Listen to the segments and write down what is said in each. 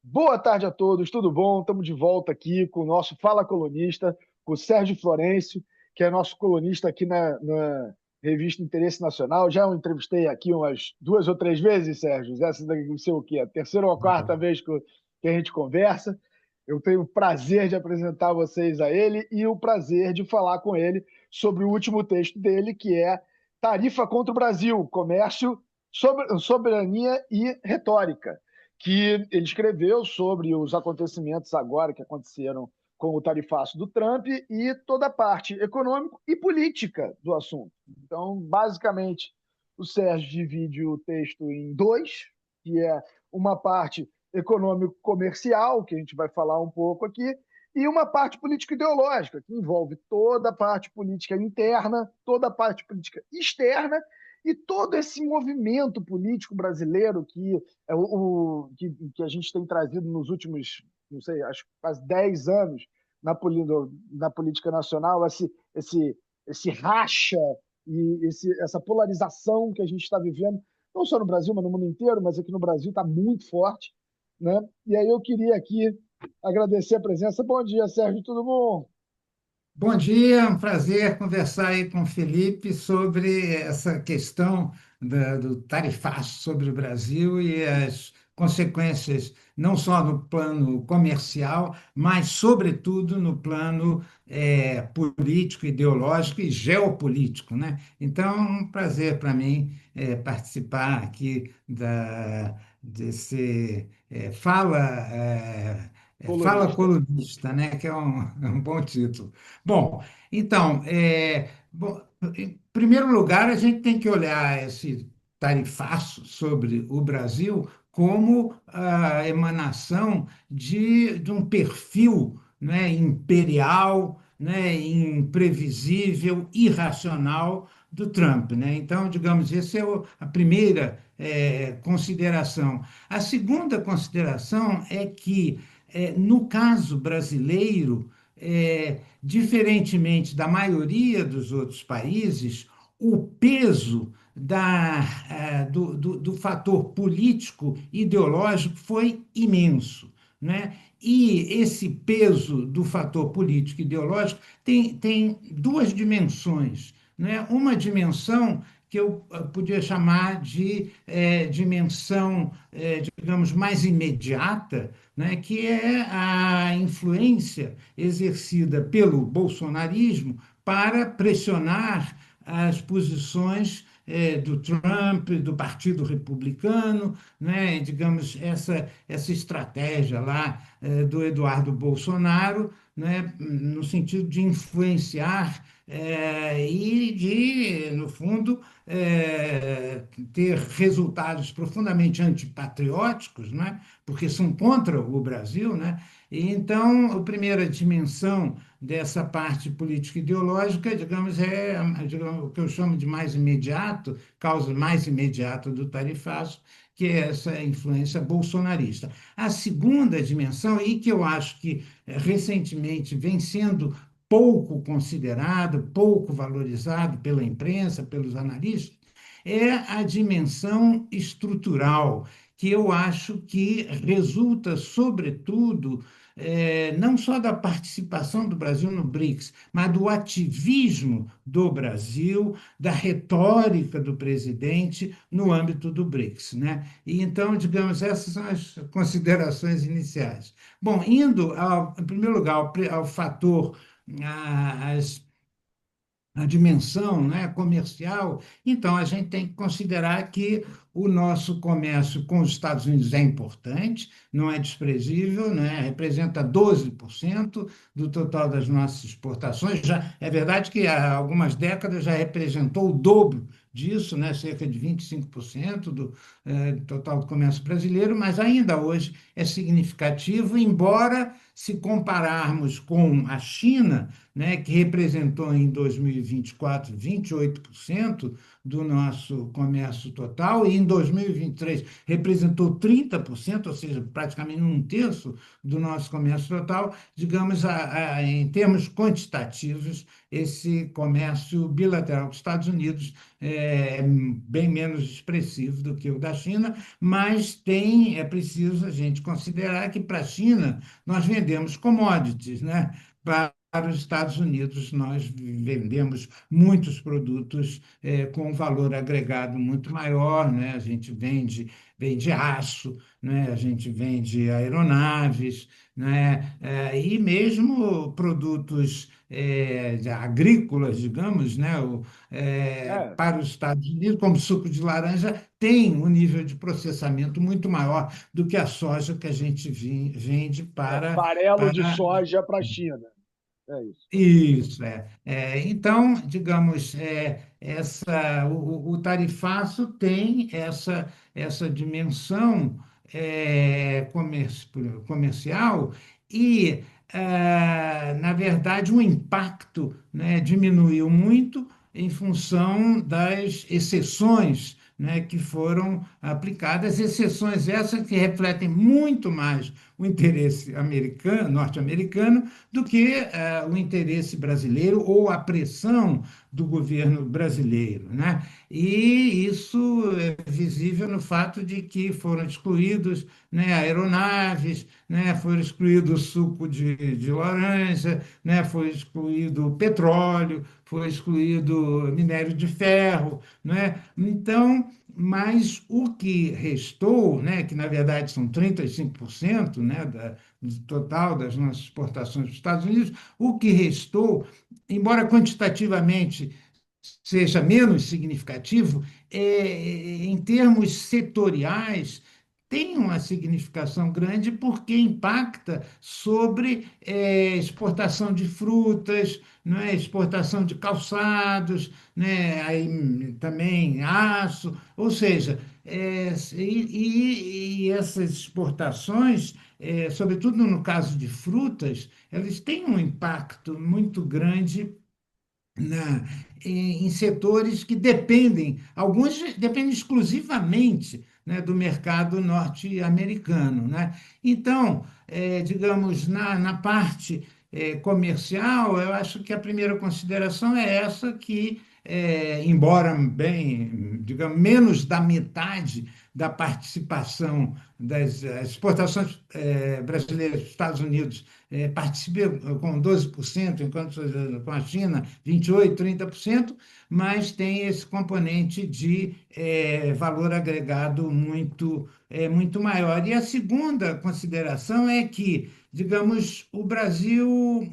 Boa tarde a todos, tudo bom? Estamos de volta aqui com o nosso Fala Colunista, com o Sérgio Florencio, que é nosso colunista aqui na revista Interesse Nacional. Já o entrevistei aqui umas duas ou três vezes, Sérgio. Essa daqui não sei o quê, a terceira ou a quarta vez que a gente conversa. Eu tenho o prazer de apresentar vocês a ele e o prazer de falar com ele sobre o último texto dele, que é Tarifa contra o Brasil, Comércio, Soberania e Retórica, que ele escreveu sobre os acontecimentos agora que aconteceram com o tarifaço do Trump e toda a parte econômica e política do assunto. Então, basicamente, o Sérgio divide o texto em dois, que é uma parte econômico-comercial, que a gente vai falar um pouco aqui, e uma parte político-ideológica, que envolve toda a parte política interna, toda a parte política externa e todo esse movimento político brasileiro que a gente tem trazido nos últimos, não sei, acho que quase 10 anos na política nacional, esse racha e essa polarização que a gente está vivendo, não só no Brasil, mas no mundo inteiro, mas aqui no Brasil está muito forte, né? E aí eu queria aqui agradecer a presença. Bom dia, Sérgio, tudo bom? Bom dia, é um prazer conversar aí com o Felipe sobre essa questão do tarifaço sobre o Brasil e as consequências, não só no plano comercial, mas, sobretudo, no plano político, ideológico e geopolítico, né? Então, é um prazer para mim participar aqui desse Fala Colunista. Colunista, né? Que é é um bom título. Bom, então, em primeiro lugar, a gente tem que olhar esse tarifaço sobre o Brasil como a emanação de um perfil, né, imperial, né, imprevisível, irracional do Trump, né? Então, digamos, essa é a primeira consideração. A segunda consideração é que, no caso brasileiro, diferentemente da maioria dos outros países, o peso do fator político ideológico foi imenso, né? E esse peso do fator político ideológico tem duas dimensões, né? Uma dimensão que eu podia chamar de dimensão, digamos, mais imediata, né, que é a influência exercida pelo bolsonarismo para pressionar as posições do Trump, do Partido Republicano, né, digamos, essa estratégia lá do Eduardo Bolsonaro, né, no sentido de influenciar e de, no fundo, ter resultados profundamente antipatrióticos, né, porque são contra o Brasil, né? E então, a primeira dimensão dessa parte política ideológica, digamos, digamos, o que eu chamo de mais imediato, causa mais imediata do tarifaço, que é essa influência bolsonarista. A segunda dimensão, e que eu acho que recentemente vem sendo pouco considerado, pouco valorizado pela imprensa, pelos analistas, é a dimensão estrutural, que eu acho que resulta, sobretudo, não só da participação do Brasil no BRICS, mas do ativismo do Brasil, da retórica do presidente no âmbito do BRICS, né? E então, digamos, essas são as considerações iniciais. Bom, em primeiro lugar, ao fator, às a dimensão, né, comercial, então a gente tem que considerar que o nosso comércio com os Estados Unidos é importante, não é desprezível, né, representa 12% do total das nossas exportações. Já, é verdade que há algumas décadas já representou o dobro disso, né, cerca de 25% do total do comércio brasileiro, mas ainda hoje é significativo, embora, se compararmos com a China, né, que representou em 2024 28% do nosso comércio total, e em 2023 representou 30%, ou seja, praticamente um terço do nosso comércio total, digamos, em termos quantitativos, esse comércio bilateral com os Estados Unidos é bem menos expressivo do que o da China, mas é preciso a gente considerar que para a China nós vendemos commodities, né? Para os Estados Unidos, nós vendemos muitos produtos com valor agregado muito maior, né? A gente vende aço, né? A gente vende aeronaves, né? E mesmo produtos agrícolas, digamos, né? É, Para os Estados Unidos, como suco de laranja, tem um nível de processamento muito maior do que a soja que a gente vende farelo de para soja para a China. É isso. isso, então, digamos, o tarifaço tem essa dimensão comercial e, na verdade, o impacto, né, diminuiu muito em função das exceções, né, que foram aplicadas, exceções essas que refletem muito mais o interesse norte-americano do que o interesse brasileiro ou a pressão do governo brasileiro, né? E isso é visível no fato de que foram excluídos, né, aeronaves, né, foi excluído o suco de laranja, né, foi excluído o petróleo, foi excluído minério de ferro, né? Então, mas o que restou, né, que na verdade são 35%, né, do total das nossas exportações para os Estados Unidos, o que restou, embora quantitativamente seja menos significativo, em termos setoriais, tem uma significação grande porque impacta sobre exportação de frutas, não é? Exportação de calçados, né? Aí, também aço, ou seja, e essas exportações, sobretudo no caso de frutas, elas têm um impacto muito grande na, em setores que dependem, alguns dependem exclusivamente, né, do mercado norte-americano, né? Então, digamos, na parte comercial, eu acho que a primeira consideração é essa que, embora bem, digamos, menos da metade da participação das exportações brasileiras dos Estados Unidos participa com 12%, enquanto com a China 28%, 30%, mas tem esse componente de valor agregado muito maior. E a segunda consideração é que, digamos, o Brasil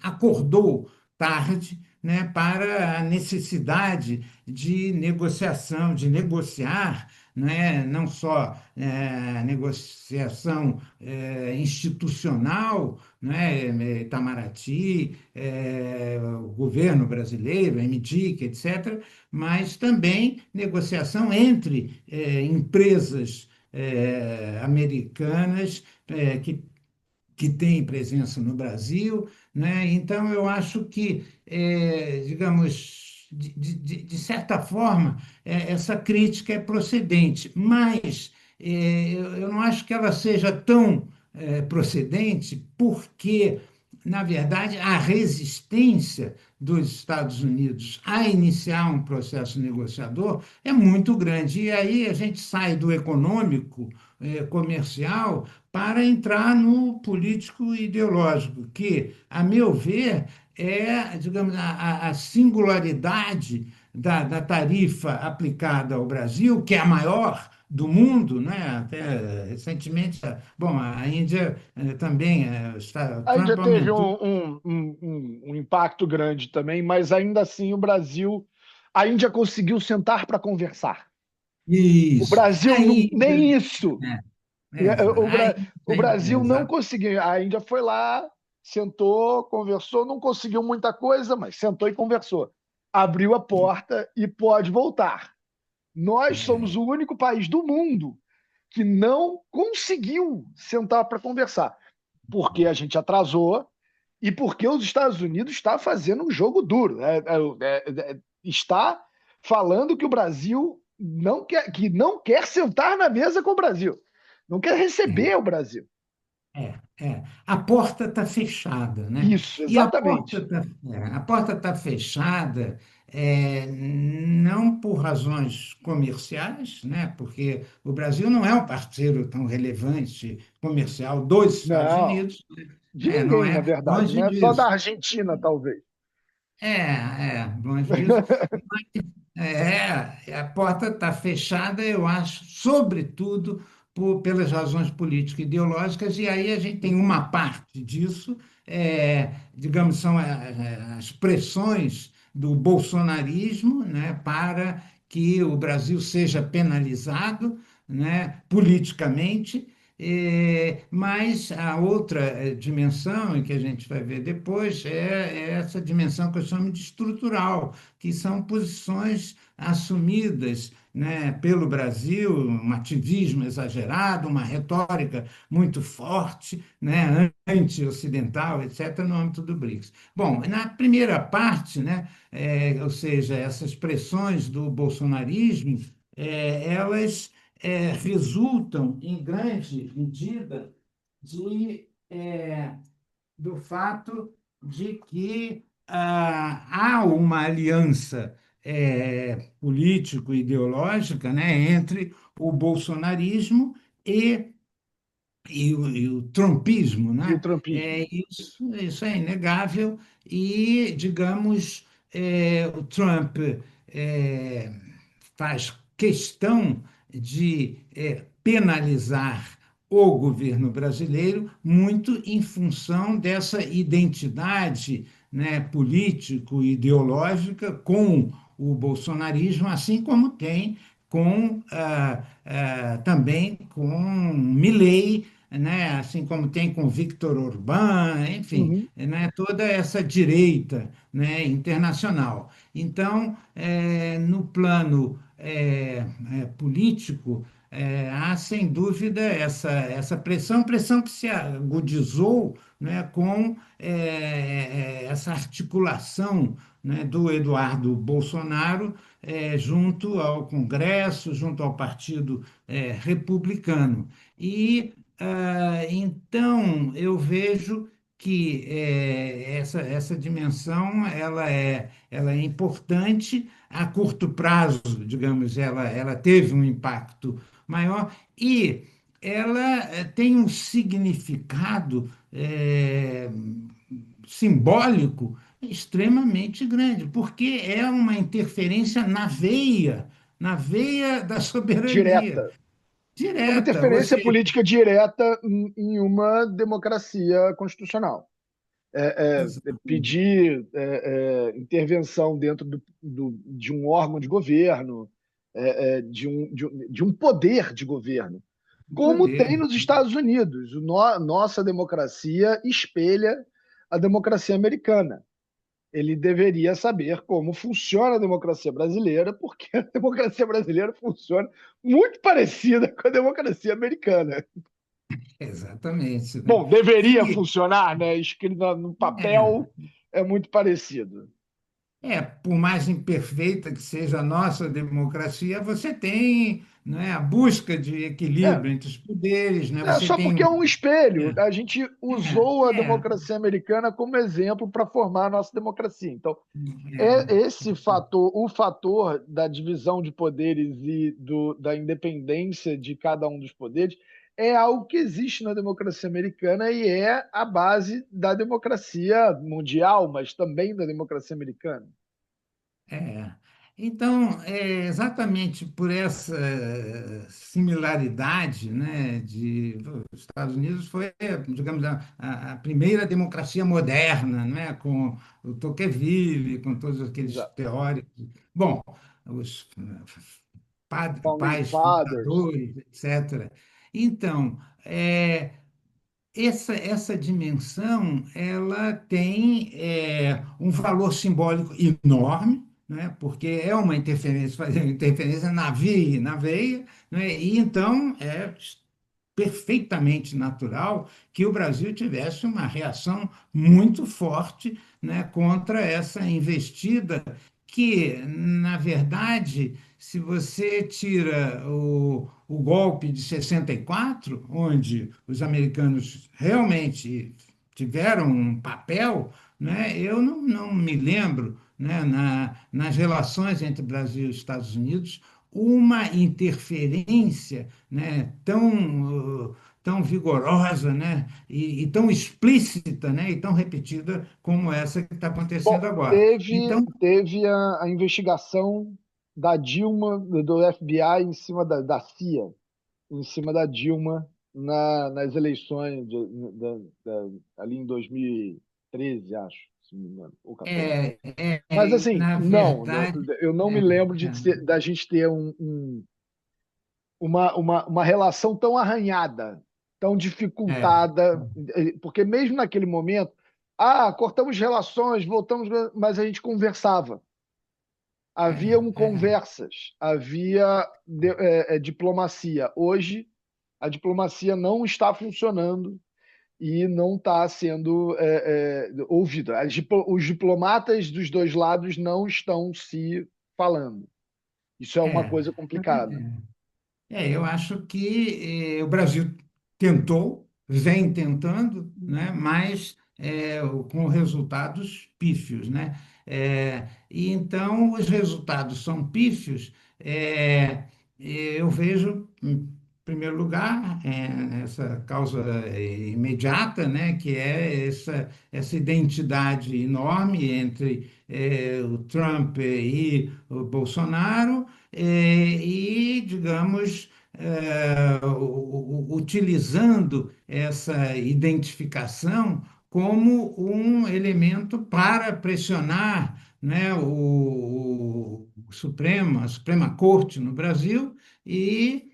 acordou tarde, né, para a necessidade de negociação, de negociar, né, não só negociação institucional, né, Itamaraty, o governo brasileiro, MDIC, etc., mas também negociação entre empresas americanas que têm presença no Brasil, né? Então, eu acho que, digamos, de certa forma, essa crítica é procedente, mas eu não acho que ela seja tão procedente, porque, na verdade, a resistência dos Estados Unidos a iniciar um processo negociador é muito grande. E aí a gente sai do econômico, comercial, para entrar no político ideológico, que, a meu ver, digamos, a singularidade da tarifa aplicada ao Brasil, que é a maior do mundo, né? Até recentemente, bom, a Índia também, A Índia Trump teve aumentou. um impacto grande também, mas ainda assim o Brasil, a Índia conseguiu sentar para conversar. O Isso. Brasil Aí, nem isso. O, aí, o Brasil não exato. conseguiu. A Índia foi lá, sentou, conversou, não conseguiu muita coisa, mas sentou e conversou. Abriu a porta e pode voltar. Nós somos o único país do mundo que não conseguiu sentar para conversar, porque a gente atrasou E porque os Estados Unidos está fazendo um jogo duro, está falando que o Brasil não quer sentar na mesa com o Brasil, não quer receber o Brasil. A porta está fechada, né? Isso, E exatamente. a porta tá fechada não por razões comerciais, né? Porque o Brasil não é um parceiro tão relevante comercial dos Estados Não, Unidos, de né? Não ninguém, na é verdade, longe né? Só da disso. Argentina, talvez. Longe disso. A porta está fechada, eu acho, sobretudo pelas razões político-ideológicas, e aí a gente tem uma parte disso, digamos, são as pressões do bolsonarismo, né, para que o Brasil seja penalizado, né, politicamente. Mas a outra dimensão, e que a gente vai ver depois, é essa dimensão que eu chamo de estrutural, que são posições assumidas, né, pelo Brasil, um ativismo exagerado, uma retórica muito forte, né, anti-ocidental, etc., no âmbito do BRICS. Bom, na primeira parte, né, ou seja, essas pressões do bolsonarismo, elas resultam, em grande medida, do fato de que há uma aliança político-ideológica, né, entre o bolsonarismo e o trumpismo, E o né? trumpismo. Isso é inegável e, digamos, o Trump é, faz questão de penalizar o governo brasileiro muito em função dessa identidade, né, político-ideológica com o bolsonarismo, assim como tem também com Milei, né, assim como tem com Viktor Orbán, enfim, Uhum. né, toda essa direita, né, internacional. Então, no plano político, há sem dúvida essa pressão que se agudizou, né, com essa articulação, né, do Eduardo Bolsonaro junto ao Congresso, junto ao Partido Republicano. E então eu vejo que essa dimensão ela é importante a curto prazo, digamos, ela teve um impacto maior e ela tem um significado simbólico extremamente grande, porque é uma interferência na veia da soberania Direta. É uma direta, ou interferência seja, política direta em uma democracia constitucional. Pedir intervenção dentro de um órgão de governo, de um poder de governo, como tem poder. nos Estados Unidos. Nossa democracia espelha a democracia americana. Ele deveria saber como funciona a democracia brasileira, porque a democracia brasileira funciona muito parecida com a democracia americana. Exatamente, né? Bom, deveria E funcionar, né? Escrito no é, papel é muito parecido. por mais imperfeita que seja a nossa democracia, você tem, né, a busca de É, equilíbrio entre os poderes, né? é Você só tem porque é um espelho. é, A gente usou a é, democracia americana como exemplo para formar a nossa democracia. Então, é é, esse fator, o fator da divisão de poderes e da independência de cada um dos poderes, é algo que existe na democracia americana e é a base da democracia mundial, mas também da democracia americana. É. Então, exatamente por essa similaridade, né, os Estados Unidos foi, digamos, a primeira democracia moderna, né, com o Tocqueville, com todos aqueles Exato. teóricos. Bom, os Founding pais Fathers. fundadores, etc. Então, essa dimensão ela tem um valor simbólico enorme, né? Porque é uma interferência, fazer interferência na veia, né? E então perfeitamente natural que o Brasil tivesse uma reação muito forte, né, contra essa investida que, na verdade, se você tira o golpe de 64, onde os americanos realmente tiveram um papel, né, eu não me lembro, né, nas relações entre Brasil e Estados Unidos, uma interferência, né, tão vigorosa, né, e tão explícita, né, e tão repetida como essa que está Bom, acontecendo agora. teve, Então, teve a investigação da Dilma, do FBI, em cima da CIA, em cima da Dilma nas eleições ali em 2013, acho, se não me engano, ou 14. Mas assim, na não, verdade, eu não me lembro da gente ter uma relação tão arranhada, tão é, dificultada, porque mesmo naquele momento, cortamos relações, voltamos, mas a gente conversava. Havia é, é, conversas, havia diplomacia. Hoje, a diplomacia não está funcionando e não está sendo ouvida. Os diplomatas dos dois lados não estão se falando. Isso é uma é, coisa complicada. eu acho que o Brasil tentou, vem tentando, né, mas com resultados pífios, né? E então os resultados são pífios. Eu vejo, em primeiro lugar, essa causa imediata, né, que é essa identidade enorme entre o Trump e o Bolsonaro e, digamos, utilizando essa identificação como um elemento para pressionar, né, o Supremo, a Suprema Corte no Brasil e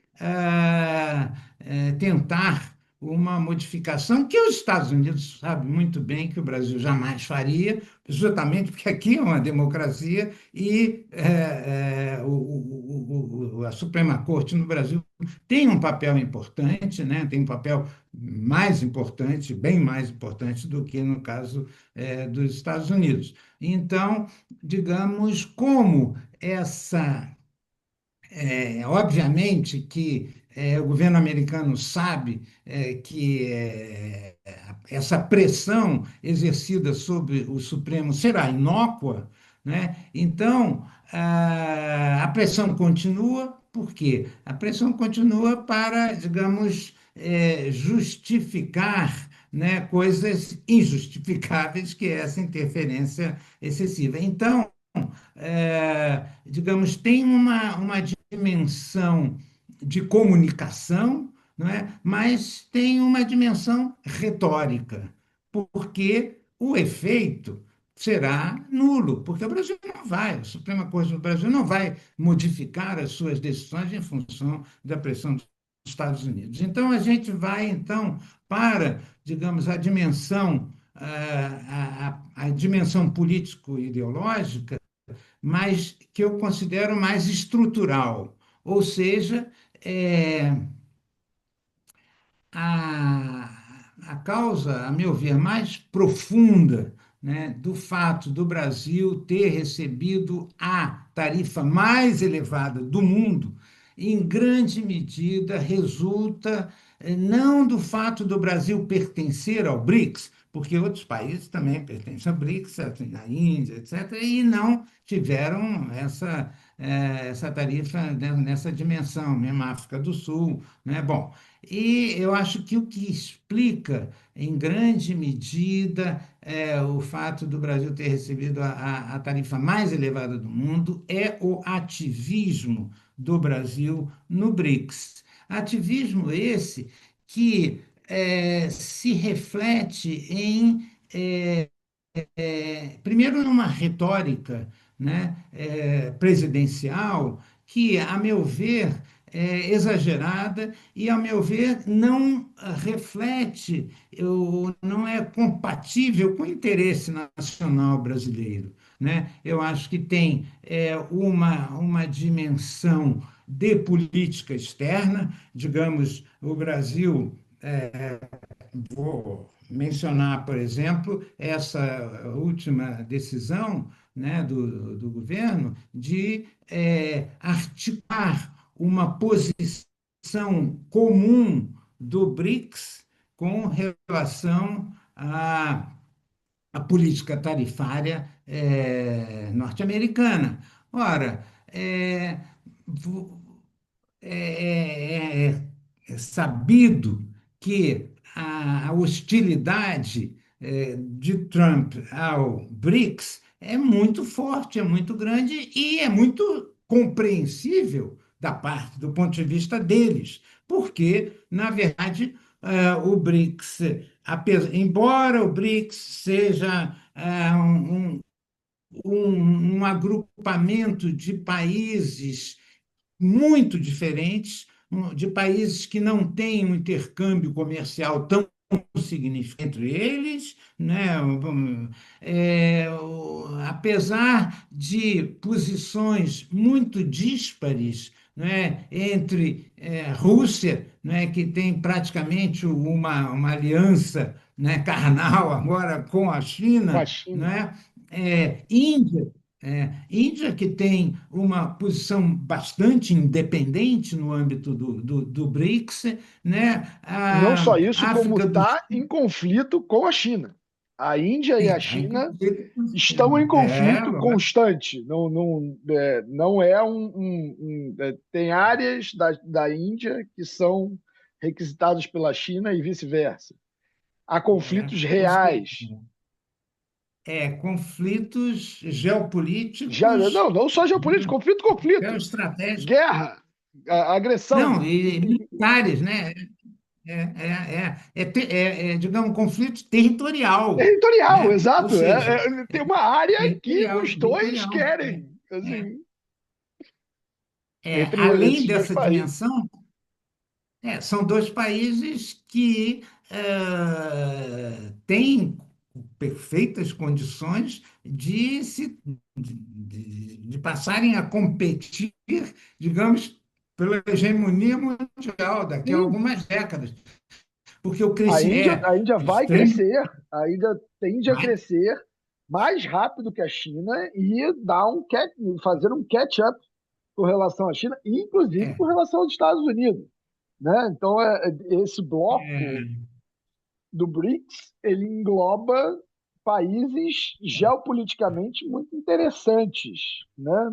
tentar uma modificação que os Estados Unidos sabem muito bem que o Brasil jamais faria, justamente porque aqui é uma democracia e a Suprema Corte no Brasil tem um papel importante, né? Tem um papel mais importante, bem mais importante do que no caso dos Estados Unidos. Então, digamos, como obviamente que o governo americano sabe que essa pressão exercida sobre o Supremo será inócua, né? Então, a pressão continua, por quê? A pressão continua para, digamos, justificar, né, coisas injustificáveis, que é essa interferência excessiva. Então, digamos, tem uma dimensão de comunicação, não é? Mas tem uma dimensão retórica, porque o efeito será nulo, porque o Brasil não vai, a Suprema Corte do Brasil não vai modificar as suas decisões em função da pressão dos Estados Unidos. Então, a gente vai, então, para, digamos, a dimensão, a dimensão político-ideológica, mas que eu considero mais estrutural, ou seja, é, a causa, a meu ver, mais profunda, né, do fato do Brasil ter recebido a tarifa mais elevada do mundo, em grande medida resulta não do fato do Brasil pertencer ao BRICS, porque outros países também pertencem ao BRICS, a Índia, etc., e não tiveram essa tarifa nessa dimensão, mesmo a África do Sul, né? Bom, e eu acho que o que explica, em grande medida, o fato do Brasil ter recebido a tarifa mais elevada do mundo é o ativismo do Brasil no BRICS. Ativismo esse que se reflete em, primeiro, numa retórica, né, presidencial que, a meu ver, é exagerada e, a meu ver, não reflete, não é compatível com o interesse nacional brasileiro, né? Eu acho que tem uma dimensão de política externa. Digamos, o Brasil, vou mencionar, por exemplo, essa última decisão, né, do governo de articular uma posição comum do BRICS com relação à política tarifária norte-americana. Ora, é sabido que a hostilidade de Trump ao BRICS é muito forte, é muito grande e é muito compreensível da parte, do ponto de vista deles, porque, na verdade, o BRICS, embora o BRICS seja um agrupamento de países muito diferentes, de países que não têm um intercâmbio comercial tão significativo entre eles, né? Apesar de posições muito díspares, né, entre Rússia, né, que tem praticamente uma aliança, né, carnal agora com a com a China, China. né, Índia, Índia, que tem uma posição bastante independente no âmbito do BRICS, né? E não só A isso, como África do está em conflito com a China. A Índia e a Sul está em China conflito com a estão em China. conflito Lógico. constante. Não é tem áreas da Índia que são requisitadas pela China e vice-versa. Há conflitos Os, reais. conflitos Já, geopolíticos, não só geopolítico, conflito, conflito. geoestratégicos, Guerra, agressão. não, e militares, né? Digamos, conflito territorial, Territorial, né? Ou exato. seja, Tem uma área que os dois territorial. querem, É. assim, entre Além esses dois dessa países. dimensão, são dois países que têm perfeitas condições de passarem a competir, digamos, pela hegemonia mundial daqui a Sim, algumas décadas, porque o crescimento A Índia é vai extremo. crescer, a Índia tende a crescer mais rápido que a China e fazer um catch-up com relação à China, inclusive com É, relação aos Estados Unidos, né? Então, esse bloco é, do BRICS, ele engloba países geopoliticamente muito interessantes, né?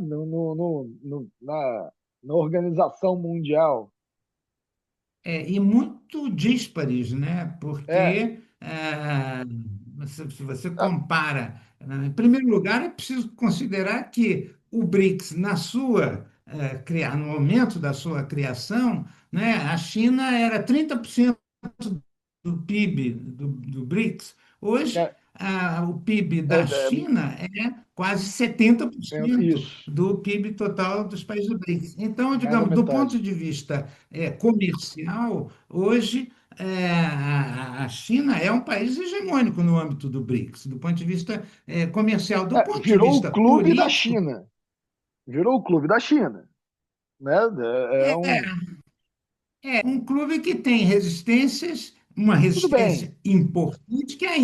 Na organização mundial. e muito díspares, né? É, Porque se você compara, em primeiro lugar, é preciso considerar que o BRICS, no momento da sua criação, né, a China era 30% do PIB do BRICS. Hoje, é, o PIB é, da China é quase 70% isso, do PIB total dos países do BRICS. Então, mais da digamos, do ponto metade. de vista comercial, hoje a China é um país hegemônico no âmbito do BRICS, do ponto de vista comercial. Do ponto de Virou o vista clube da político, China. Virou o clube da China, né? É um, é um clube que tem uma tudo bem, resistência importante, que é a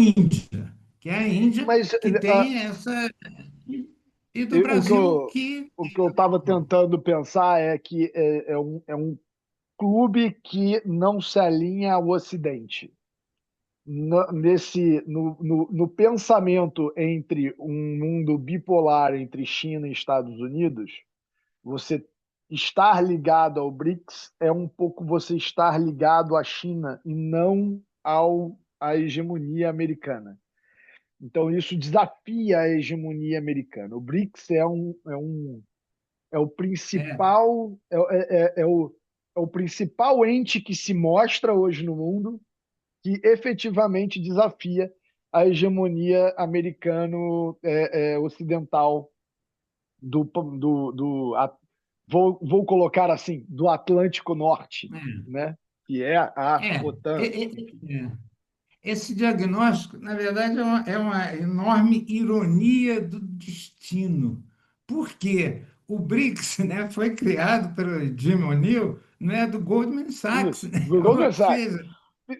Índia mas que tem essa, e do o que Brasil que eu estava tentando pensar é que é um clube que não se alinha ao Ocidente. No pensamento entre um mundo bipolar entre China e Estados Unidos, você estar ligado ao BRICS é um pouco você estar ligado à China e não à hegemonia americana. Então, isso desafia a hegemonia americana. O BRICS é o é, principal é o principal ente que se mostra hoje no mundo que efetivamente desafia a hegemonia americano-ocidental do, do, do vou colocar assim, do Atlântico Norte, né? Que é a é, OTAN. é, é, esse diagnóstico, na verdade, é uma enorme ironia do destino. Por quê? o BRICS, né, foi criado pelo Jim O'Neill, não é do Goldman Sachs, Isso, né? do Goldman Ou Sachs. seja,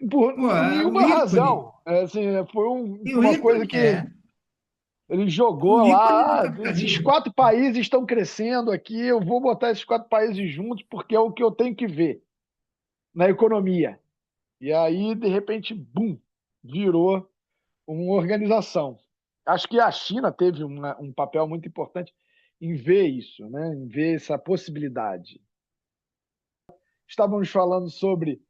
Por pô, o nenhuma ícone, razão. É, assim, foi e o uma coisa ícone que ele o jogou ícone do lá. Ah, esses capitalismo. quatro países estão crescendo aqui, eu vou botar esses quatro países juntos porque é o que eu tenho que ver na economia. E aí, de repente, bum, virou uma organização. Acho que a China teve um papel muito importante em ver isso, né? Em ver essa possibilidade. Estávamos falando sobre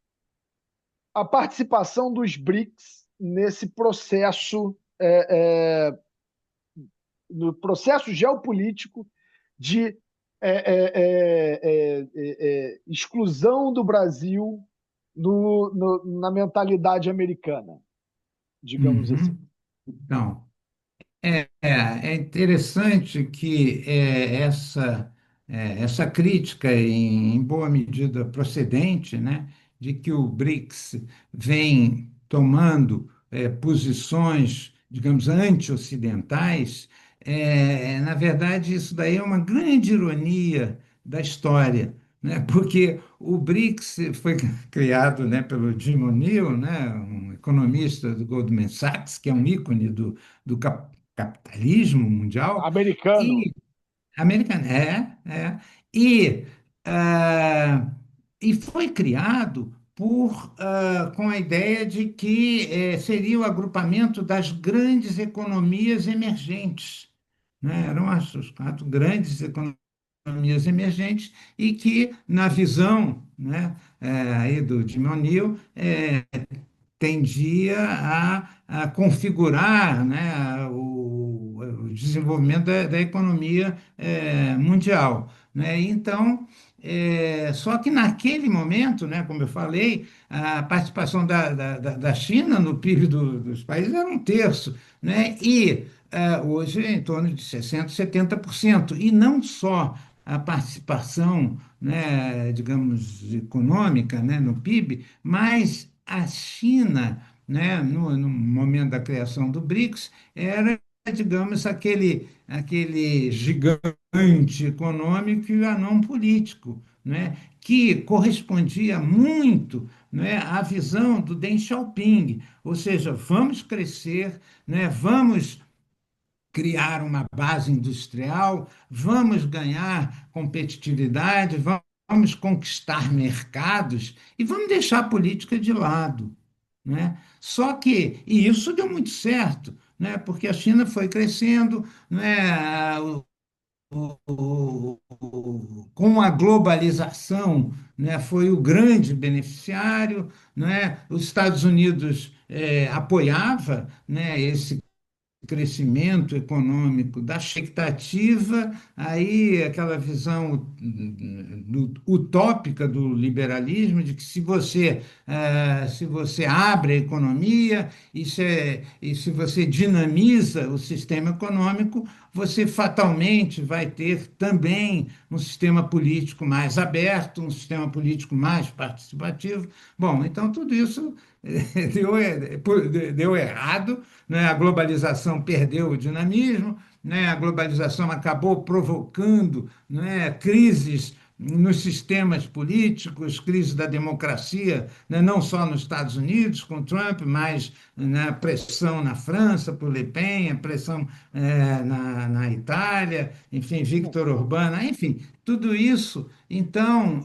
a participação dos BRICS nesse processo, no processo geopolítico de exclusão do Brasil na mentalidade americana, digamos assim. Uhum. Então, é interessante que essa crítica, em boa medida procedente, né, de que o BRICS vem tomando posições, digamos, anti-ocidentais, na verdade, isso daí é uma grande ironia da história, né, porque o BRICS foi criado, né, pelo Jim O'Neill, né, um economista do Goldman Sachs, que é um ícone do capitalismo mundial Americano. e americano, e ah, e foi criado com a ideia de que seria o agrupamento das grandes economias emergentes, né? Eram as quatro grandes economias emergentes e que na visão, né, aí do Jim O'Neill, tendia a configurar, né, o desenvolvimento da economia mundial, né? Então, só que naquele momento, né, como eu falei, a participação da China no PIB dos países era um terço, né? E hoje é em torno de 60, 70%. E não só a participação, né, digamos, econômica, né, no PIB, mas a China, né, no momento da criação do BRICS, era, digamos, aquele gigante econômico e anão político, né, que correspondia muito, né, à visão do Deng Xiaoping, ou seja, vamos crescer, né, vamos criar uma base industrial, vamos ganhar competitividade, vamos conquistar mercados e vamos deixar a política de lado, né? Só que, e isso deu muito certo, né? Porque a China foi crescendo, né? Com a globalização, né? Foi o grande beneficiário, né? Os Estados Unidos apoiava, né? Esse crescimento econômico, da expectativa, aí aquela visão utópica do liberalismo, de que se você abre a economia e se você dinamiza o sistema econômico, você fatalmente vai ter também um sistema político mais aberto, um sistema político mais participativo. Bom, então tudo isso deu errado, né? A globalização perdeu o dinamismo, né? A globalização acabou provocando, né, crises nos sistemas políticos, crise da democracia, né, não só nos Estados Unidos com Trump, mas né, pressão na França por Le Pen, pressão na Itália, enfim, Viktor Orbán, enfim, tudo isso. Então,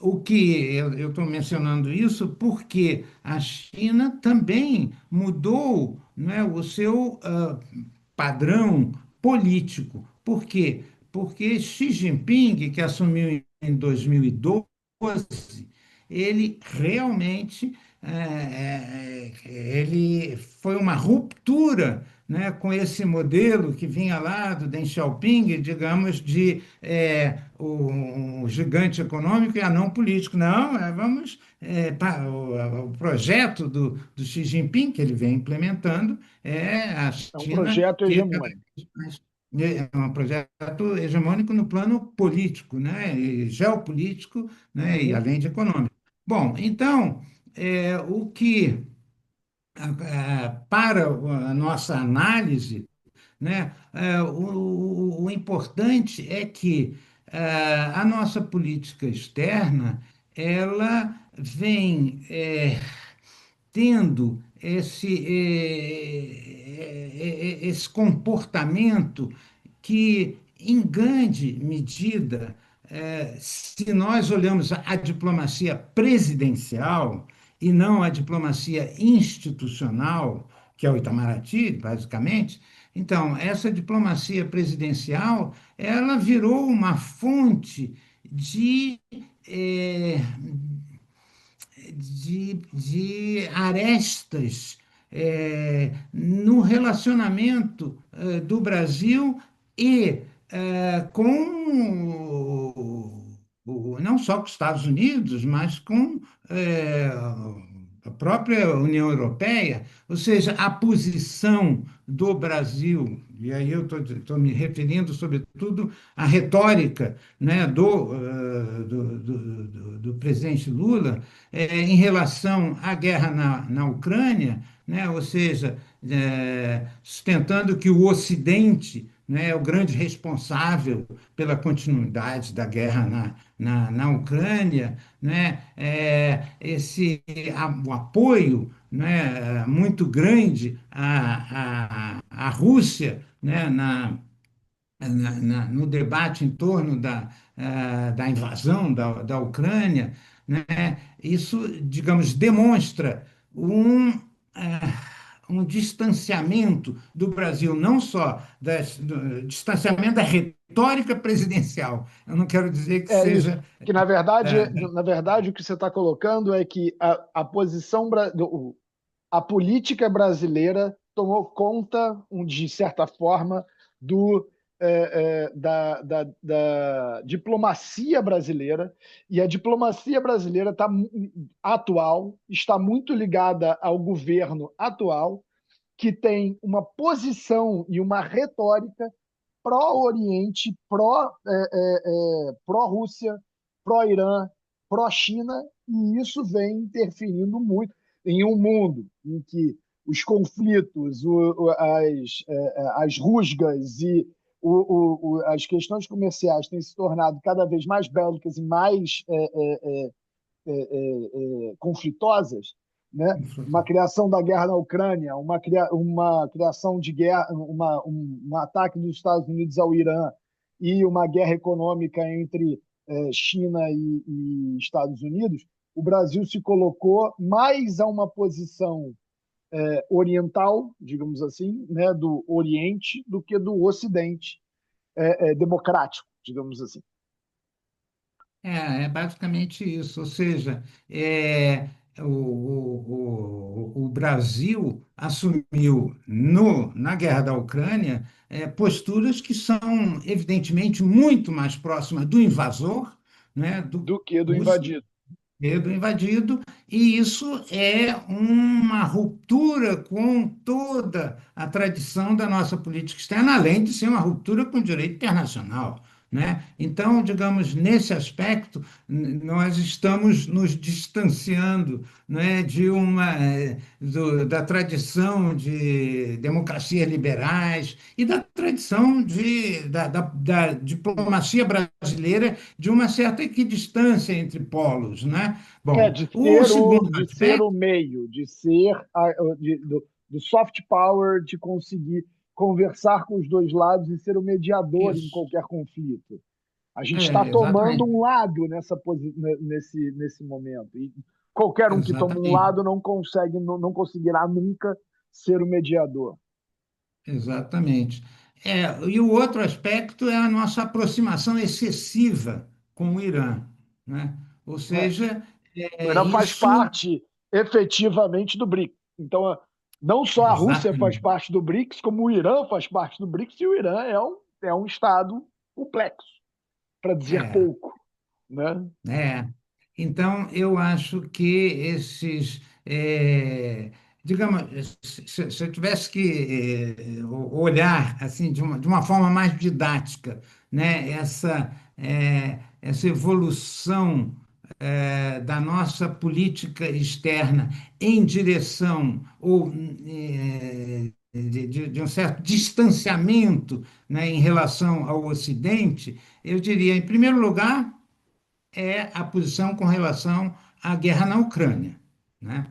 o que eu estou mencionando isso porque a China também mudou, né, o seu padrão político. Por quê? Porque Xi Jinping, que assumiu em 2012, ele realmente ele foi uma ruptura, né, com esse modelo que vinha lá do Deng Xiaoping, digamos, de o gigante econômico e a não político. Não, vamos o projeto do Xi Jinping, que ele vem implementando, é a É um China projeto ter cada hegemônico. vez mais. É um projeto hegemônico no plano político, né, e geopolítico, né, e Uhum. além de econômico. Bom, então, o que para a nossa análise, né? O importante é que a nossa política externa ela vem tendo esse comportamento que, em grande medida, se nós olhamos a diplomacia presidencial e não a diplomacia institucional, que é o Itamaraty, basicamente, então, essa diplomacia presidencial, ela virou uma fonte de, eh, de arestas no relacionamento do Brasil e com não só com os Estados Unidos, mas com a própria União Europeia, ou seja, a posição do Brasil, e aí eu estou me referindo sobretudo à retórica, né, do presidente Lula, em relação à guerra na Ucrânia, né, ou seja, sustentando que o Ocidente, né, é o grande responsável pela continuidade da guerra na Ucrânia, né, o apoio, né, muito grande à Rússia, né, no debate em torno da invasão da Ucrânia, né, isso, digamos, demonstra um distanciamento do Brasil, não só do distanciamento da retórica presidencial. Eu não quero dizer que É isso. seja. Que na verdade, o que você está colocando é que a posição, a política brasileira tomou conta, de certa forma, da diplomacia brasileira, e a diplomacia brasileira atual está muito ligada ao governo atual, que tem uma posição e uma retórica pró-Oriente, pró-Rússia, pró-Irã, pró-China, e isso vem interferindo muito em um mundo em que os conflitos, as rusgas e as questões comerciais têm se tornado cada vez mais bélicas e mais conflitosas, né? Uma criação da guerra na Ucrânia, uma criação de guerra, um ataque dos Estados Unidos ao Irã e uma guerra econômica entre China e Estados Unidos, o Brasil se colocou mais a uma posição oriental, digamos assim, né, do Oriente, do que do Ocidente democrático, digamos assim. É basicamente isso, ou seja, o Brasil assumiu na guerra da Ucrânia posturas que são, evidentemente, muito mais próximas do invasor, né, do Do que do russo, invadido. do invadido, e isso é uma ruptura com toda a tradição da nossa política externa, além de ser uma ruptura com o direito internacional, né? Então, digamos, nesse aspecto, nós estamos nos distanciando, né, da tradição de democracias liberais e da tradição da diplomacia brasileira de uma certa equidistância entre polos, né? Bom, De o ser segundo de ser aspecto o meio, de ser do soft power, de conseguir conversar com os dois lados e ser o mediador em isso, qualquer conflito. A gente está tomando exatamente, um lado nesse momento. E qualquer um que toma um exatamente, lado não conseguirá nunca ser o mediador. exatamente. E o outro aspecto é a nossa aproximação excessiva com o Irã, né? Ou É, seja, o Irã faz isso parte efetivamente do BRICS. Então, não só a Rússia faz exatamente. parte do BRICS, como o Irã faz parte do BRICS, e o Irã é um estado complexo, para dizer É, pouco. Né? É, então eu acho que digamos, se eu tivesse que olhar assim de uma forma mais didática, né, essa evolução da nossa política externa em direção ou de um certo distanciamento, né, em relação ao Ocidente, eu diria, em primeiro lugar, é a posição com relação à guerra na Ucrânia, né?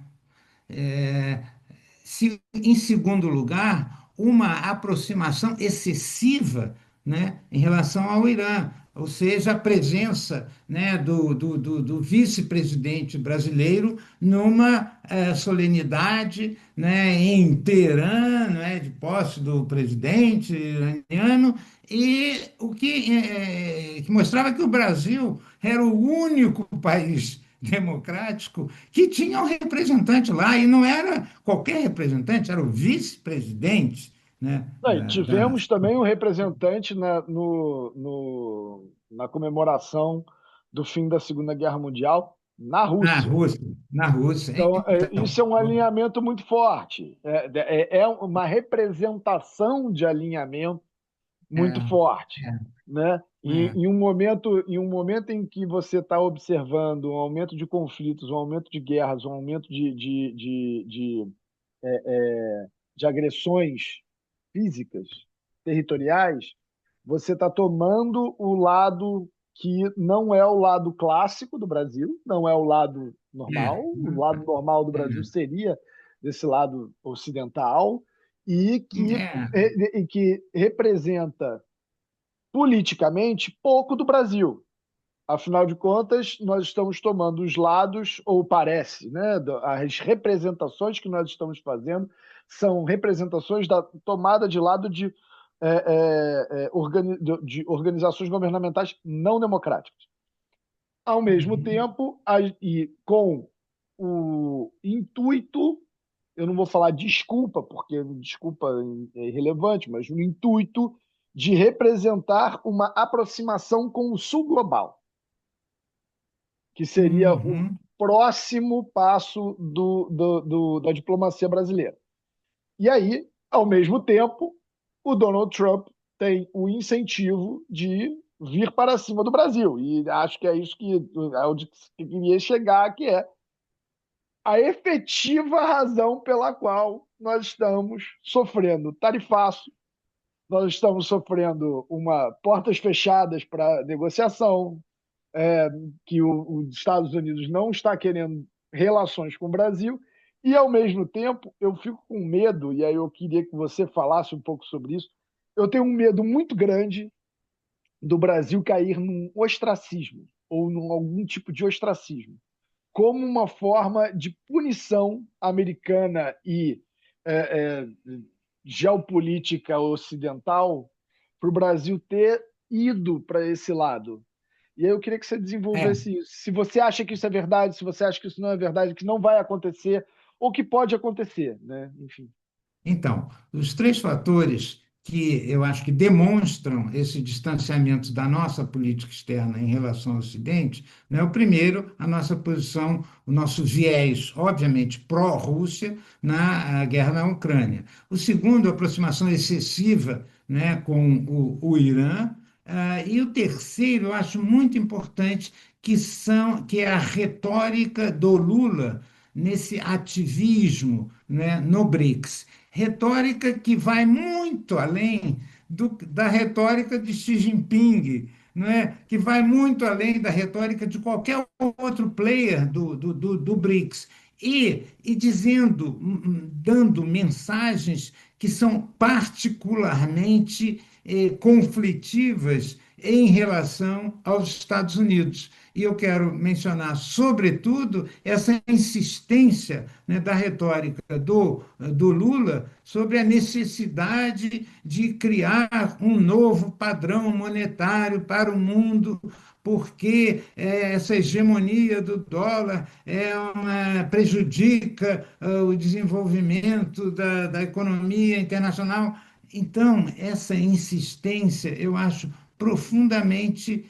Em segundo lugar, uma aproximação excessiva, né, em relação ao Irã, ou seja, a presença, né, do vice-presidente brasileiro numa solenidade, né, em Teherã, né, de posse do presidente iraniano, e que mostrava que o Brasil era o único país democrático que tinha um representante lá, e não era qualquer representante, era o vice-presidente, né, E tivemos também um representante na comemoração do fim da Segunda Guerra Mundial na na Rússia. Rússia, na Rússia. Então, Então, isso é um alinhamento muito forte. É uma representação de alinhamento muito é, forte, né? é, Em um momento em que você está observando um aumento de conflitos, um aumento de guerras, um aumento de agressões físicas, territoriais, você está tomando o lado que não é o lado clássico do Brasil, não é o lado é, normal. O lado normal do Brasil seria desse lado ocidental é, e que representa politicamente pouco do Brasil. Afinal de contas, nós estamos tomando os lados, ou parece, né? As representações que nós estamos fazendo são representações da tomada de lado de organizações governamentais não democráticas. Ao mesmo uhum, tempo, e com o intuito, eu não vou falar desculpa, porque desculpa é irrelevante, mas o intuito de representar uma aproximação com o sul global, que seria o uhum, próximo passo da diplomacia brasileira. E aí, ao mesmo tempo, o Donald Trump tem o incentivo de vir para cima do Brasil. E acho que é isso que é onde que queria chegar, que é a efetiva razão pela qual nós estamos sofrendo tarifaço, nós estamos sofrendo uma portas fechadas para negociação, que os Estados Unidos não está querendo relações com o Brasil, e ao mesmo tempo eu fico com medo, e aí eu queria que você falasse um pouco sobre isso. Eu tenho um medo muito grande do Brasil cair num ostracismo, ou num algum tipo de ostracismo, como uma forma de punição americana e é, é, geopolítica ocidental para o Brasil ter ido para esse lado. E aí eu queria que você é. desenvolvesse isso. Se você acha que isso é verdade, se você acha que isso não é verdade, que não vai acontecer, ou que pode acontecer, né? Enfim. Então, os três fatores que eu acho que demonstram esse distanciamento da nossa política externa em relação ao Ocidente, né? O primeiro, a nossa posição, o nosso viés, obviamente, pró-Rússia na guerra na Ucrânia. O segundo, a aproximação excessiva, né, com o Irã. E o terceiro, eu acho muito importante, que é a retórica do Lula nesse ativismo, né, no BRICS. Retórica que vai muito além da retórica de Xi Jinping, não é? Que vai muito além da retórica de qualquer outro player do BRICS. E dizendo, dando mensagens que são particularmente conflitivas em relação aos Estados Unidos. E eu quero mencionar, sobretudo, essa insistência, né, da retórica do Lula sobre a necessidade de criar um novo padrão monetário para o mundo, porque essa hegemonia do dólar prejudica o desenvolvimento da economia internacional. Então, essa insistência eu acho profundamente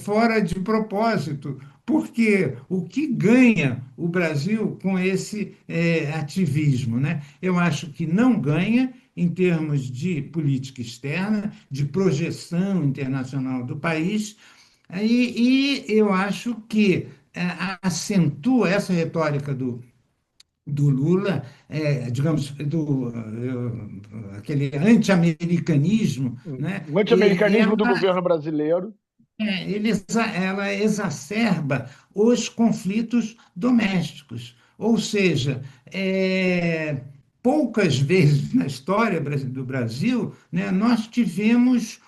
fora de propósito, porque o que ganha o Brasil com esse ativismo, né? Eu acho que não ganha em termos de política externa, de projeção internacional do país, e eu acho que acentua essa retórica do Lula, digamos, aquele anti-americanismo, né? O anti-americanismo do governo brasileiro. Ela exacerba os conflitos domésticos. Ou seja, poucas vezes na história do Brasil, né, nós tivemos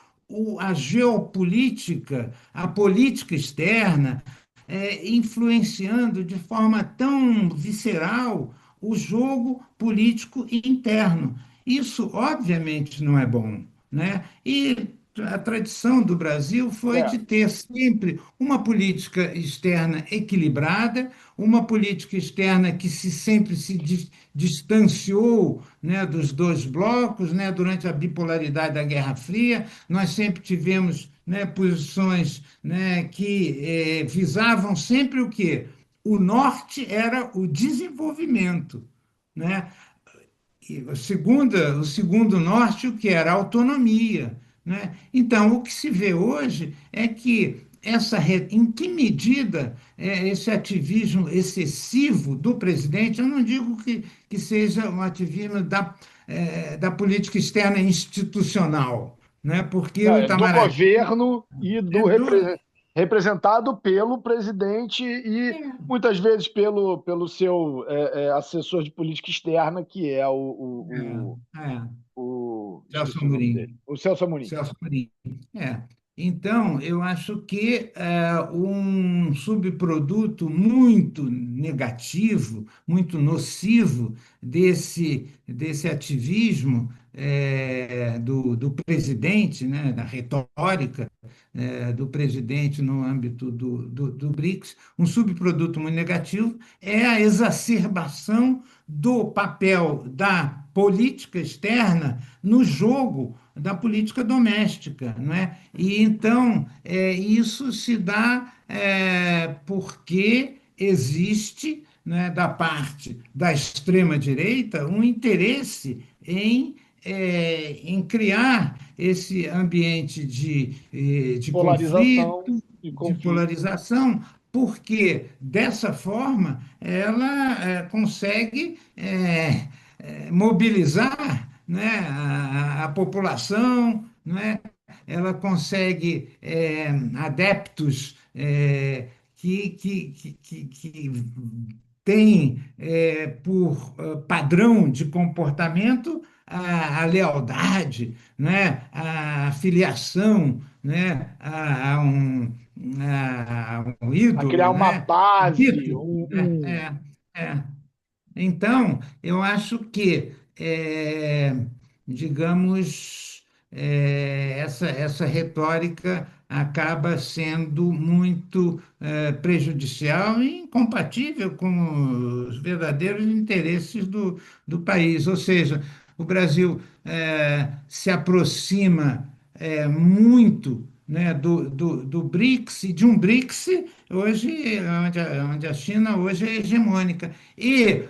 a geopolítica, a política externa, influenciando de forma tão visceral o jogo político interno. Isso, obviamente, não é bom, né? E a tradição do Brasil foi É, de ter sempre uma política externa equilibrada, uma política externa que sempre se distanciou, né, dos dois blocos, né, durante a bipolaridade da Guerra Fria. Nós sempre tivemos, né, posições, né, que visavam sempre o quê? O norte era o desenvolvimento, né? E o segundo norte, o que era? A autonomia, né? Então, o que se vê hoje é que em que medida esse ativismo excessivo do presidente, eu não digo que seja um ativismo da política externa institucional, né? Porque o do Itamaraty governo e é do do, representado pelo presidente e muitas vezes pelo seu assessor de política externa, que é Celso esqueci o nome dele, Amorim. o Celso Amorim. Celso Amorim. É. Então, eu acho que um subproduto muito negativo, muito nocivo desse ativismo do presidente, né, da retórica do presidente no âmbito do BRICS, um subproduto muito negativo é a exacerbação do papel da política externa no jogo da política doméstica, não é? E então isso se dá porque existe, né, da parte da extrema direita um interesse em criar esse ambiente de Polarização conflito, e de conflito. polarização, porque dessa forma ela consegue mobilizar, né, a população, né, ela consegue adeptos que têm por padrão de comportamento a lealdade, né, a filiação, né, a um A ídolo, criar uma né, base, mito, né, é. Então, eu acho que, digamos, essa retórica acaba sendo muito prejudicial e incompatível com os verdadeiros interesses do país. Ou seja, o Brasil se aproxima muito, né, do BRICS, e de um BRICS hoje, onde a China hoje é hegemônica. E,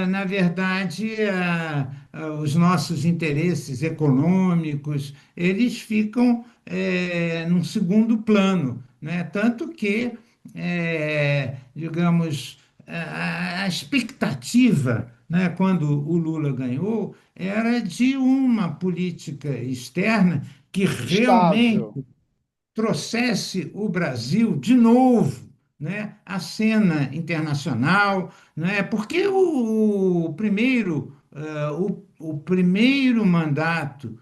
na verdade, os nossos interesses econômicos, eles ficam num segundo plano, né? Tanto que, digamos, a expectativa, né, quando o Lula ganhou, era de uma política externa que realmente estável. trouxesse o Brasil de novo, né, à cena internacional, né, porque o primeiro mandato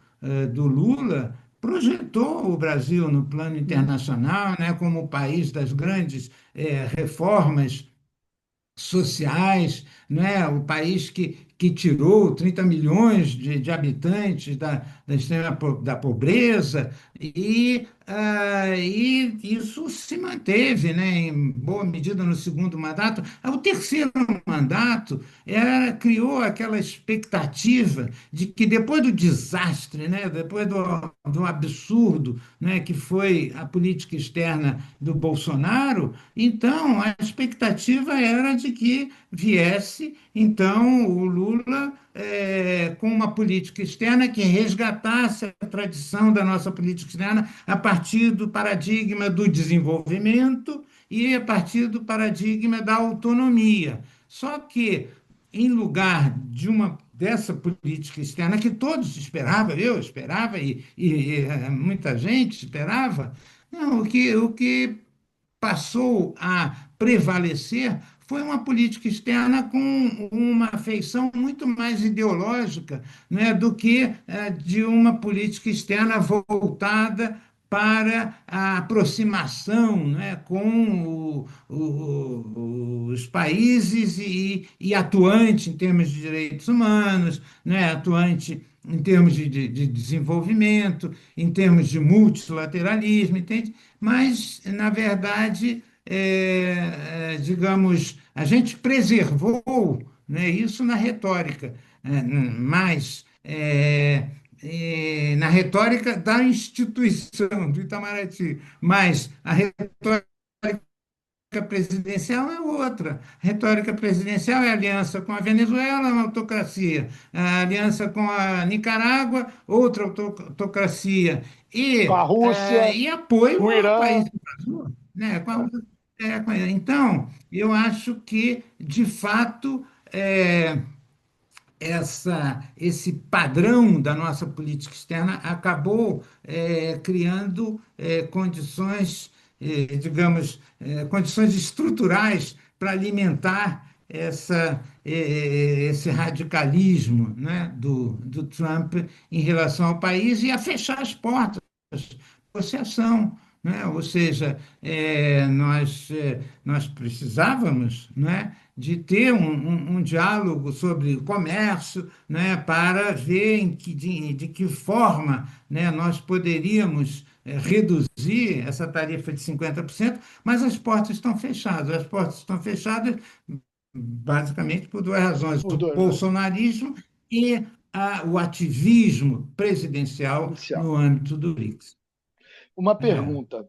do Lula projetou o Brasil no plano internacional, né, como o país das grandes reformas sociais, né? O país que tirou 30 milhões de habitantes da extrema da pobreza, e isso se manteve, né, em boa medida no segundo mandato. O terceiro mandato criou aquela expectativa de que depois do desastre, né, depois do absurdo, né, que foi a política externa do Bolsonaro, então a expectativa era de que viesse então o Lula com uma política externa que resgatasse a tradição da nossa política externa a partir do paradigma do desenvolvimento e a partir do paradigma da autonomia. Só que em lugar de uma dessa política externa que todos esperavam, eu esperava e muita gente esperava, não, o que passou a prevalecer foi uma política externa com uma feição muito mais ideológica, né, do que de uma política externa voltada para a aproximação, né, com os países e atuante em termos de direitos humanos, né, atuante em termos de desenvolvimento, em termos de multilateralismo, entende? Mas, na verdade, digamos, a gente preservou, né, isso na retórica, mas na retórica da instituição do Itamaraty, mas a retórica presidencial é outra. A retórica presidencial é a aliança com a Venezuela, uma autocracia. A aliança com a Nicarágua, outra autocracia. Com a Rússia, E apoio com o ao país Irã. invasor, né? É. Então, eu acho que, de fato, esse padrão da nossa política externa acabou criando condições, digamos, condições estruturais para alimentar esse radicalismo, né, do Trump em relação ao país e a fechar as portas negociação, né? Ou seja, nós precisávamos, né, de ter um diálogo sobre comércio, né, para ver de que forma, né, nós poderíamos reduzir essa tarifa de 50%, mas as portas estão fechadas. As portas estão fechadas basicamente por duas razões: Por o dois, né? bolsonarismo e o ativismo presidencial Inicial. no âmbito do BRICS. Uma É, pergunta.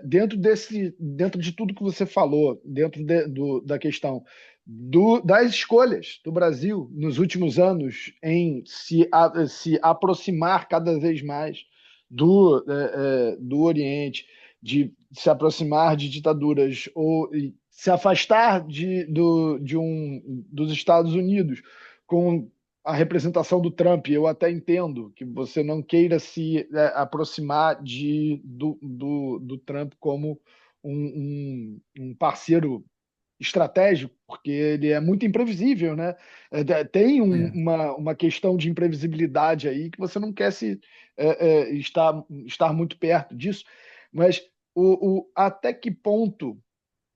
Dentro de tudo que você falou, da questão das escolhas do Brasil nos últimos anos em se aproximar cada vez mais do Oriente, de se aproximar de ditaduras ou se afastar dos Estados Unidos com a representação do Trump. Eu até entendo que você não queira se aproximar do Trump como um parceiro estratégico, porque ele é muito imprevisível, né? Tem é. uma questão de imprevisibilidade aí que você não quer estar muito perto disso, mas até que ponto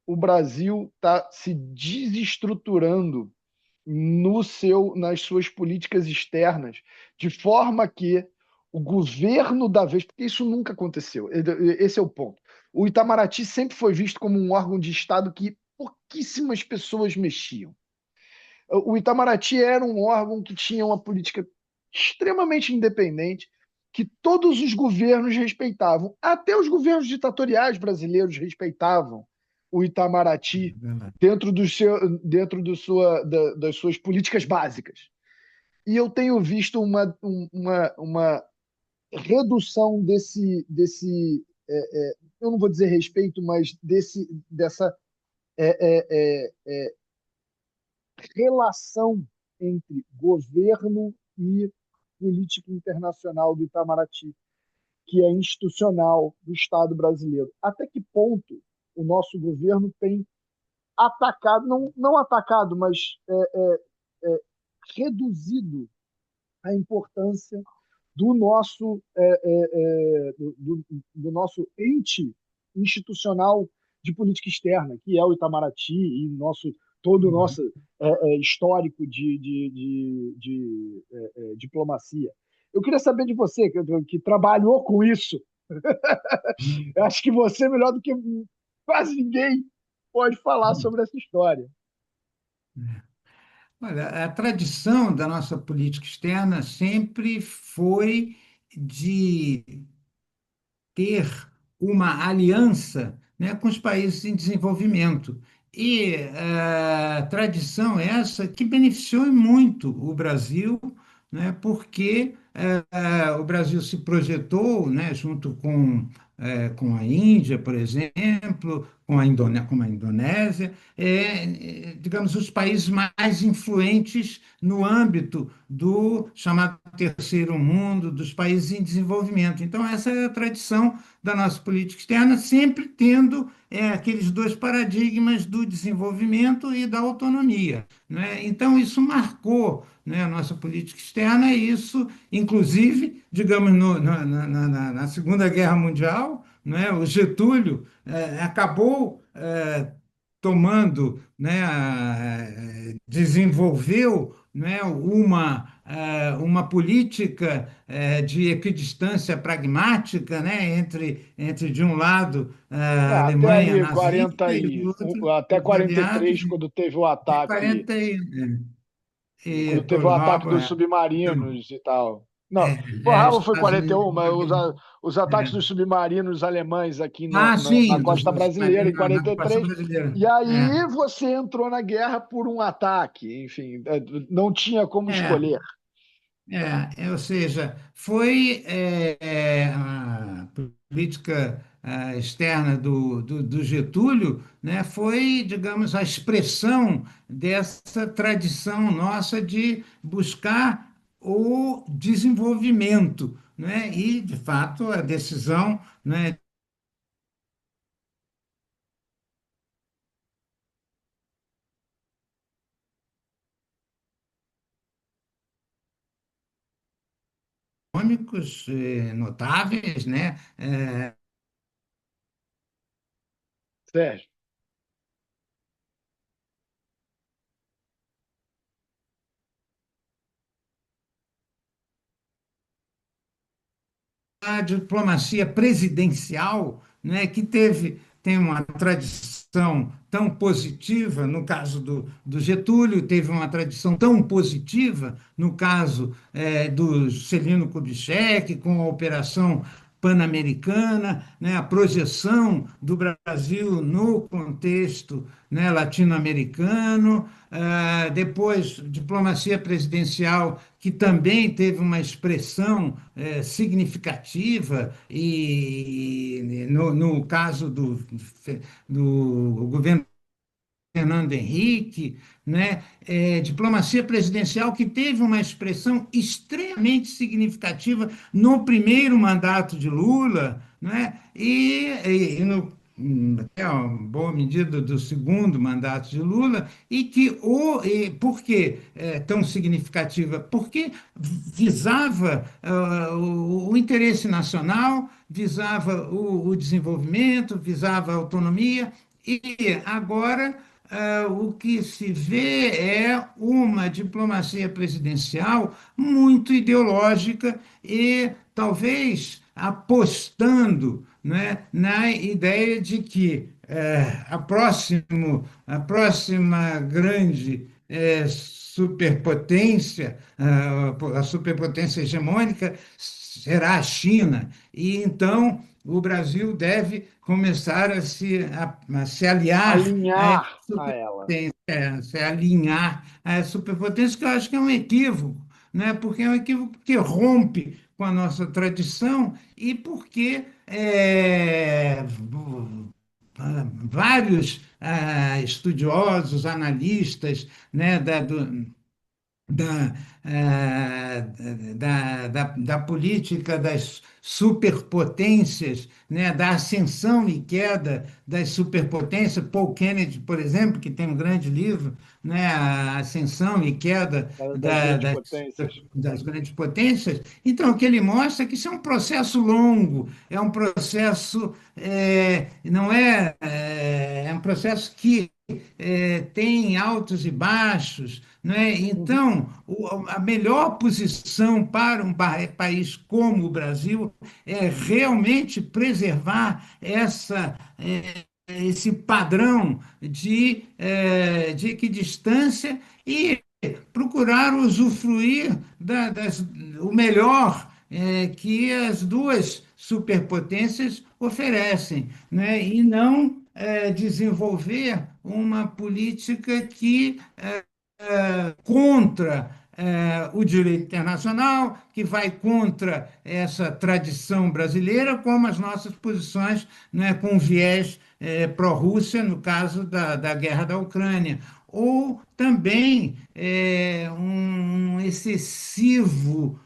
o Brasil está se desestruturando nas suas políticas externas, de forma que o governo da vez, porque isso nunca aconteceu, esse é o ponto. O Itamaraty sempre foi visto como um órgão de Estado que pouquíssimas pessoas mexiam. O Itamaraty era um órgão que tinha uma política extremamente independente, que todos os governos respeitavam, até os governos ditatoriais brasileiros respeitavam o Itamaraty das suas políticas básicas. E eu tenho visto uma redução eu não vou dizer respeito, mas dessa é, é, é, relação entre governo e política internacional do Itamaraty, que é institucional do Estado brasileiro. Até que ponto o nosso governo tem atacado, não atacado, mas reduzido a importância do nosso ente institucional de política externa, que é o Itamaraty e todo o Uhum. nosso histórico de diplomacia. Eu queria saber de você, que trabalhou com isso. Eu acho que você, melhor do que quase ninguém, pode falar sobre essa história. Olha, a tradição da nossa política externa sempre foi de ter uma aliança, né, com os países em desenvolvimento. E tradição essa que beneficiou muito o Brasil, né, porque o Brasil se projetou, né, junto com a Índia, por exemplo, como a Indonésia, digamos, os países mais influentes no âmbito do chamado terceiro mundo, dos países em desenvolvimento. Então, essa é a tradição da nossa política externa, sempre tendo aqueles dois paradigmas do desenvolvimento e da autonomia, né? Então, isso marcou, né, a nossa política externa, e isso, inclusive, digamos, na Segunda Guerra Mundial, né, o Getúlio acabou tomando, né, desenvolveu, né, uma política de equidistância pragmática, né, entre de um lado, a Até Alemanha ali, nazista e do outro até os quarenta e aliados, três quando teve o até ataque, 40 e quando teve o Pearl ataque Harbor. dos submarinos e tal. Não, Pearl Harbor foi Estados 41, Unidos mas invadindo. os ataques dos submarinos alemães aqui na Sim, costa dos brasileira, em submarinos na costa 43. brasileira. E aí você entrou na guerra por um ataque. Enfim, não tinha como É, escolher. ou seja, foi a política externa do Getúlio, né, foi, digamos, a expressão dessa tradição nossa de buscar o desenvolvimento, né, e, de fato, a decisão, né, econômicos notáveis, né, Sérgio. a diplomacia presidencial, né, que tem uma tradição tão positiva, no caso do Getúlio, teve uma tradição tão positiva, no caso do Celino Kubitschek, com a Operação Pan-Americana, né, a projeção do Brasil no contexto, né, latino-americano, depois diplomacia presidencial que também teve uma expressão significativa e no caso do governo Fernando Henrique, né? Diplomacia presidencial que teve uma expressão extremamente significativa no primeiro mandato de Lula, né? Até uma boa medida do segundo mandato de Lula, por que tão significativa? Porque visava o interesse nacional, visava o desenvolvimento, visava a autonomia, e agora o que se vê é uma diplomacia presidencial muito ideológica e talvez apostando, né, na ideia de que a próxima grande superpotência, a superpotência hegemônica será a China. E então o Brasil deve começar a se aliar a essa Alinhar a ela. superpotência, se alinhar a essa superpotência, que eu acho que é um equívoco, né? Porque é um equívoco que rompe com a nossa tradição e porque vários estudiosos, analistas, né, da, da política das superpotências, né, da ascensão e queda das superpotências. Paul Kennedy, por exemplo, que tem um grande livro, né, a ascensão e queda Das grandes potências. das grandes potências. Então, o que ele mostra é que isso é um processo longo, é um processo, não é um processo que tem altos e baixos, né? Uhum. Então, a melhor posição para um país como o Brasil é realmente preservar esse padrão de equidistância e procurar usufruir o melhor que as duas superpotências oferecem, né? E não desenvolver uma política que contra o direito internacional, que vai contra essa tradição brasileira, como as nossas posições, né, com viés pró-Rússia, no caso da guerra da Ucrânia, ou também um excessivo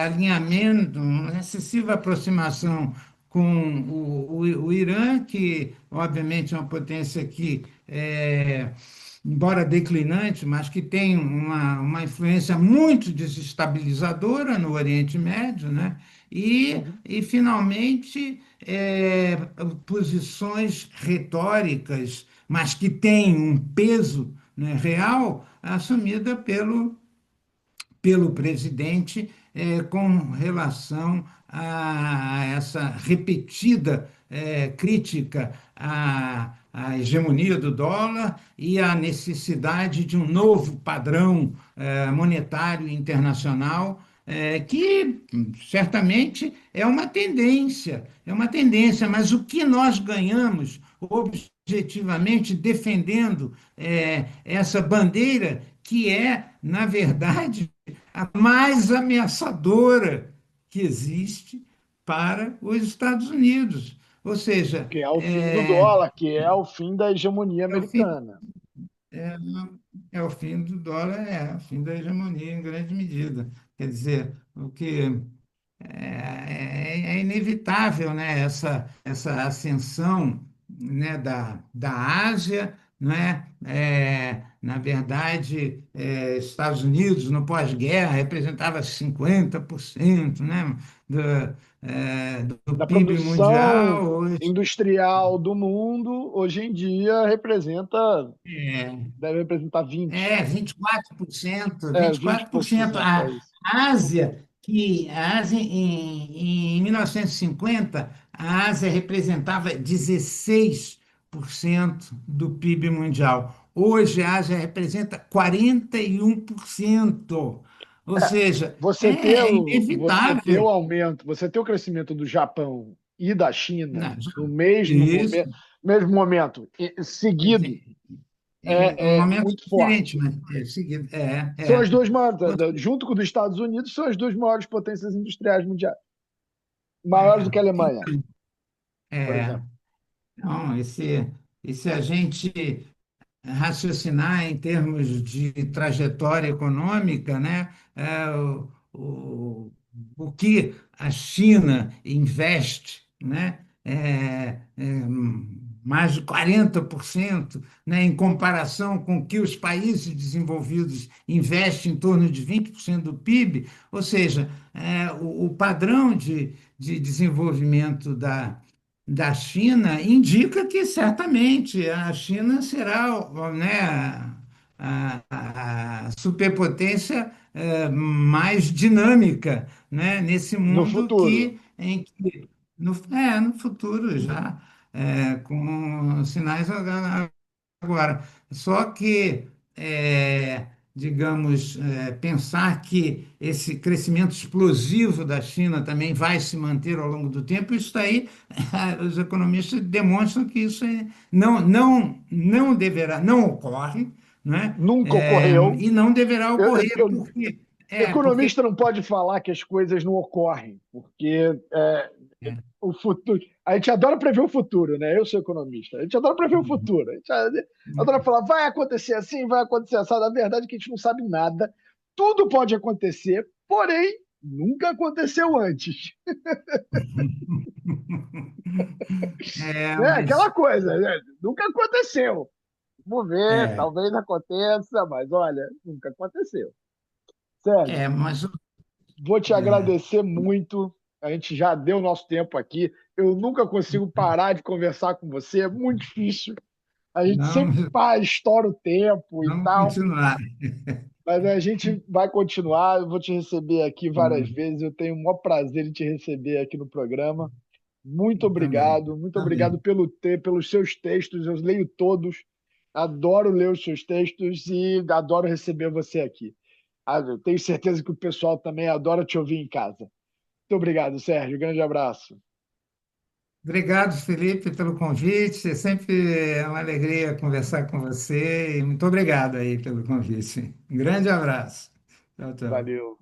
alinhamento, uma excessiva aproximação com o Irã, que obviamente é uma potência que embora declinante, mas que tem uma influência muito desestabilizadora no Oriente Médio, né? Uhum. E finalmente, posições retóricas, mas que têm um peso, né, real, assumida pelo presidente com relação a essa repetida crítica à hegemonia do dólar e à necessidade de um novo padrão monetário internacional, que certamente é uma tendência, mas o que nós ganhamos objetivamente defendendo essa bandeira que é, na verdade, a mais ameaçadora que existe para os Estados Unidos. Ou seja, Que é o fim do dólar, que é o fim da hegemonia é o fim, americana. é, é o fim do dólar, é o fim da hegemonia em grande medida. Quer dizer, o que é inevitável, né, essa ascensão, né, da Ásia, né, na verdade, Estados Unidos, no pós-guerra, representava 50%, né, do, do Da PIB produção mundial, hoje industrial do mundo, hoje em dia é, deve representar 20. 24%, É, vinte e 20 e quatro por poucos por cento. cento, é isso. A Ásia em 1950, a Ásia representava 16% do PIB mundial. Hoje, a Ásia representa 41%. Ou É, seja, é inevitável. você ter o crescimento do Japão e da China Não, no isso, mesmo momento, seguido, em é momentos muito diferentes, forte. mas é seguido. São as duas maiores, junto com os dos Estados Unidos, são as duas maiores potências industriais mundiais, maiores do que a Alemanha, Então, por é, exemplo. não, e se a gente raciocinar em termos de trajetória econômica, né, o que a China investe, né, mais de 40%, né, em comparação com o que os países desenvolvidos investem em torno de 20% do PIB, ou seja, o padrão de desenvolvimento da China indica que certamente a China será, né, a superpotência mais dinâmica, né, nesse No mundo futuro. no futuro já com sinais agora. Só que, digamos, pensar que esse crescimento explosivo da China também vai se manter ao longo do tempo, isso aí, os economistas demonstram que isso não deverá, não ocorre, né? Nunca ocorreu. E não deverá ocorrer, Eu, porque economista não pode falar que as coisas não ocorrem, porque o futuro. A gente adora prever o futuro, né? Eu sou economista. A gente adora prever o futuro. A gente adora falar, vai acontecer assim, vai acontecer assim. Na verdade, é que a gente não sabe nada. Tudo pode acontecer, porém, nunca aconteceu antes. Né? mas Aquela coisa, né? Nunca aconteceu. Vamos ver, é, talvez aconteça, mas olha, nunca aconteceu. Sérgio, mas vou te é, agradecer muito. A gente já deu nosso tempo aqui. Eu nunca consigo parar de conversar com você, é muito difícil. A gente não, sempre estoura o tempo e vamos tal, continuar. mas a gente vai continuar. Eu vou te receber aqui várias vezes. Eu tenho o maior prazer em te receber aqui no programa. Também, Muito obrigado também. pelos seus textos. Eu leio todos, adoro ler os seus textos e adoro receber você aqui. Eu tenho certeza que o pessoal também adora te ouvir em casa. Muito obrigado, Sérgio. Grande abraço. Obrigado, Felipe, pelo convite. Sempre é uma alegria conversar com você e muito obrigado aí pelo convite. Um grande abraço. Tchau, tchau. Valeu.